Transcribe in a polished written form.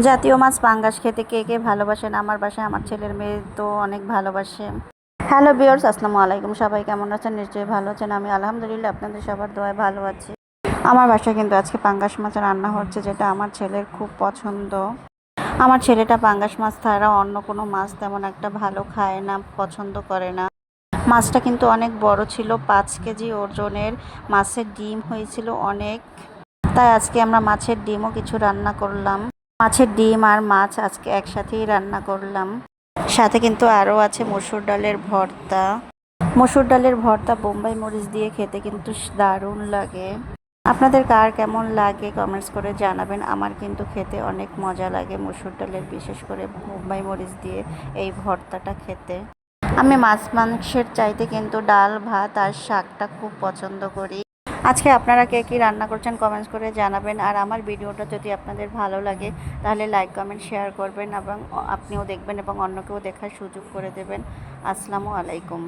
জাতীয় মাছ পাঙ্গাস খেতে কে কে ভালোবাসেন? আমার বাসায় আমার ছেলের মেয়ে তো অনেক ভালোবাসে। হ্যালো ভিউয়ার্স, আসসালামু আলাইকুম। সবাই কেমন আছেন? নিশ্চয়ই ভালো আছেন। আমি আলহামদুলিল্লাহ আপনাদের সবার দোয়ায় ভালো আছি। আমার বাসায় কিন্তু আজকে পাঙ্গাস মাছ রান্না হচ্ছে, যেটা আমার ছেলের খুব পছন্দ। আমার ছেলেটা পাঙ্গাস মাছ ছাড়া অন্য কোনো মাছ তেমন একটা ভালো খায় না, পছন্দ করে না। মাছটা কিন্তু অনেক বড় ছিল, 5 কেজি ওজনের। মাছের ডিম হয়েছিল অনেক, তাই আজকে আমরা মাছের ডিমও কিছু রান্না করলাম। মাছের ডিম আর মাছ আজকে একসাথেই রান্না করলাম। সাথে কিন্তু আরও আছে মসুর ডালের ভর্তা। মসুর ডালের ভর্তা বোম্বাই মরিচ দিয়ে খেতে কিন্তু দারুণ লাগে। আপনাদের কার কেমন লাগে কমেন্টস করে জানাবেন। আমার কিন্তু খেতে অনেক মজা লাগে মসুর ডালের, বিশেষ করে বোম্বাই মরিচ দিয়ে এই ভর্তাটা খেতে। আমি মাছ মাংসের চাইতে কিন্তু ডাল ভাত আর শাকটা খুব পছন্দ করি। আজকে আপনারা কে কী রান্না করছেন কমেন্টস করে জানাবেন। আর আমার ভিডিওটা যদি আপনাদের ভালো লাগে তাহলে লাইক কমেন্ট শেয়ার করবেন এবং আপনিও দেখবেন এবং অন্যকেও দেখার সুযোগ করে দেবেন। আসসালামু আলাইকুম।